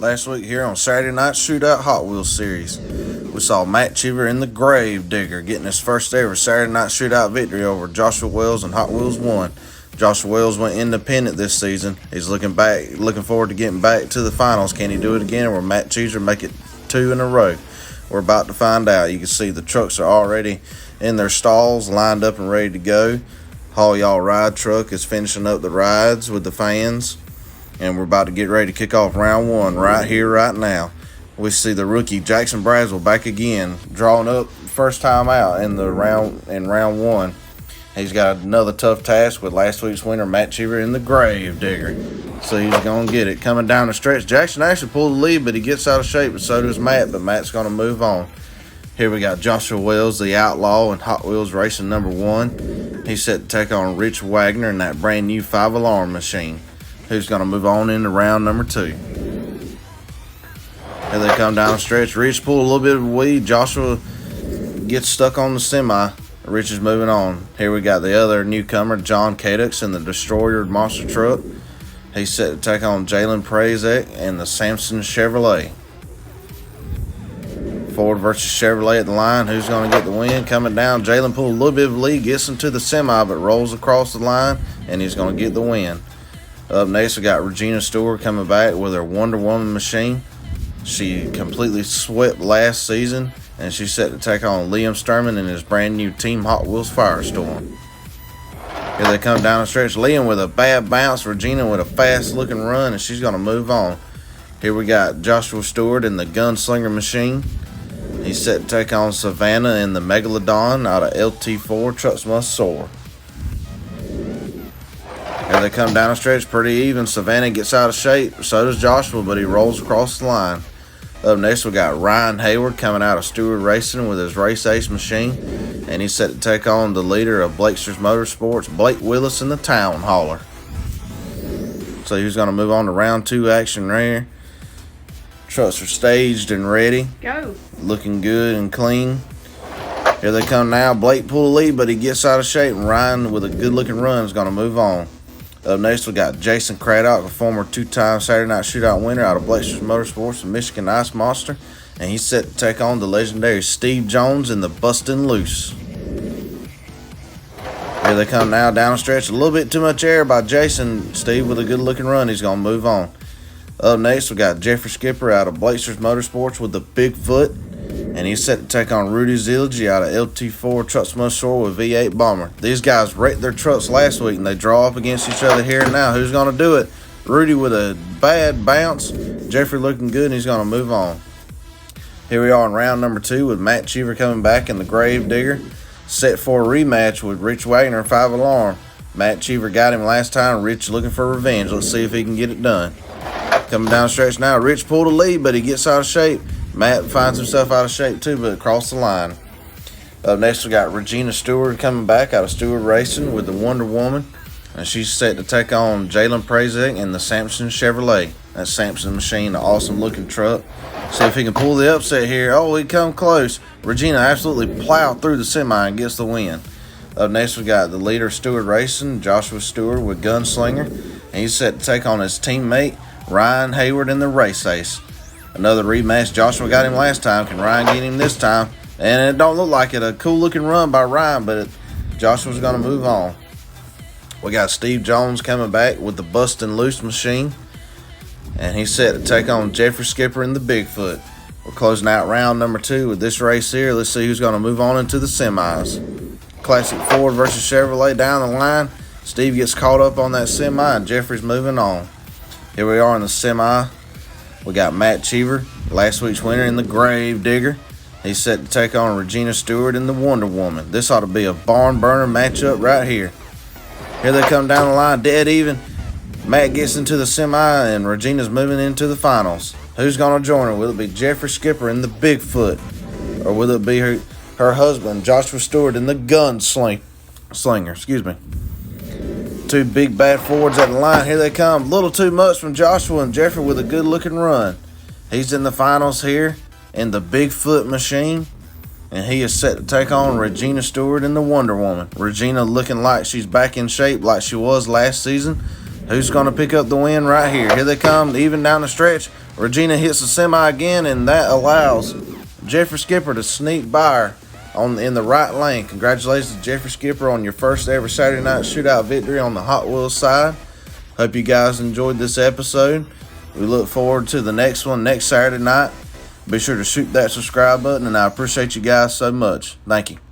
Last week here on Saturday Night Shootout Hot Wheels Series, we saw Matt Cheever in the Grrraaave Digger getting his first ever Saturday Night Shootout victory over Joshua Wells and Hot Wheels 1. Joshua Wells went independent this season. He's looking forward to getting back to the finals. Can he do it again, or will Matt Cheever make it 2 in a row? We're about to find out. You can see the trucks are already in their stalls, lined up and ready to go. Haul Y'all Ride truck is finishing up the rides with the fans. And we're about to get ready to kick off round 1 right here, right now. We see the rookie Jackson Braswell back again, drawing up first time out in round 1. He's got another tough task with last week's winner Matt Cheever in the Grrraaave Digger. So he's going to get it. Coming down the stretch, Jackson actually pulled the lead, but he gets out of shape, but so does Matt. But Matt's going to move on. Here we got Joshua Wells, the Outlaw, in Hot Wheels Racing number 1. He's set to take on Rich Wagner in that brand new 5-alarm machine, who's going to move on into round number 2. Here they come down the stretch. Rich pulled a little bit of a lead. Joshua gets stuck on the semi. Rich is moving on. Here we got the other newcomer, John Craddock, in the Destroyer monster truck. He's set to take on Jalen Prazek and the Samson Chevrolet. Ford versus Chevrolet at the line. Who's going to get the win? Coming down, Jalen pulled a little bit of a lead, gets into the semi, but rolls across the line, and he's going to get the win. Up next, we got Regina Stewart coming back with her Wonder Woman machine. She completely swept last season, and she's set to take on Liam Sturman in his brand new Team Hot Wheels Firestorm. Here they come down the stretch. Liam with a bad bounce, Regina with a fast looking run, and she's going to move on. Here we got Joshua Stewart in the Gunslinger machine. He's set to take on Savannah in the Megalodon out of LT4 Trucks Must Soar. Here they come down the stretch, pretty even. Savannah gets out of shape, so does Joshua, but he rolls across the line. Up next, we got Ryan Hayward coming out of Stewart Racing with his Race Ace machine, and he's set to take on the leader of Blakesters Motorsports, Blake Willis in the Town Hauler. So he's going to move on to round 2 action there. Trucks are staged and ready. Go. Looking good and clean. Here they come now. Blake pulled the lead, but he gets out of shape, and Ryan, with a good-looking run, is going to move on. Up next, we got Jason Craddock, a former 2-time Saturday Night Shootout winner out of Blakesters Motorsports and Michigan Ice Monster, and he's set to take on the legendary Steve Jones in the Bustin' Loose. Here they come now down the stretch. A little bit too much air by Jason. Steve with a good-looking run. He's going to move on. Up next, we got Jeffrey Skipper out of Blakesters Motorsports with the Bigfoot, and he's set to take on Rudy Zilge out of LT4 Trucks Must Soar with V8 Bomber. These guys wrecked their trucks last week, and they draw up against each other here and now. Who's going to do it? Rudy with a bad bounce. Jeffrey looking good, and he's going to move on. Here we are in round number 2 with Matt Cheever coming back in the Grrraaave Digger, set for a rematch with Rich Wagner 5-alarm. Matt Cheever got him last time. Rich looking for revenge. Let's see if he can get it done. Coming down the stretch now. Rich pulled a lead, but he gets out of shape. Matt finds himself out of shape too, but across the line. Up next, we got Regina Stewart coming back out of Stewart Racing with the Wonder Woman, and she's set to take on Jalen Prazek in the Samson Chevrolet. That Samson machine, an awesome looking truck. See if he can pull the upset here. Oh, he come close. Regina absolutely plowed through the semi and gets the win. Up next, we got the leader of Stewart Racing, Joshua Stewart with Gunslinger, and he's set to take on his teammate Ryan Hayward in the Race Ace. Another rematch. Joshua got him last time. Can Ryan get him this time? And it don't look like it. A cool looking run by Ryan, but Joshua's going to move on. We got Steve Jones coming back with the Bustin' Loose machine, and he's set to take on Jeffrey Skipper in the Bigfoot. We're closing out round number 2 with this race here. Let's see who's going to move on into the semis. Classic Ford versus Chevrolet down the line. Steve gets caught up on that semi, and Jeffrey's moving on. Here we are in the semi. We got Matt Cheever, last week's winner in the Grrraaave Digger. He's set to take on Regina Stewart in the Wonder Woman. This ought to be a barn burner matchup right here. Here they come down the line, dead even. Matt gets into the semi, and Regina's moving into the finals. Who's going to join her? Will it be Jeffrey Skipper in the Bigfoot, or will it be her husband, Joshua Stewart, in the Gunslinger? Excuse me. 2 big bad Fords at the line. Here they come. A little too much from Joshua, and Jeffrey with a good looking run. He's in the finals here in the Bigfoot machine, and he is set to take on Regina Stewart in the Wonder Woman. Regina looking like she's back in shape like she was last season. Who's going to pick up the win right here? Here they come, even down the stretch. Regina hits the semi again, and that allows Jeffrey Skipper to sneak by her in the right lane. Congratulations to Jeffrey Skipper on your first ever Saturday night shootout victory on the Hot Wheels side. Hope you guys enjoyed this episode. We look forward to the next one next Saturday night. Be sure to shoot that subscribe button, and I appreciate you guys so much. Thank you.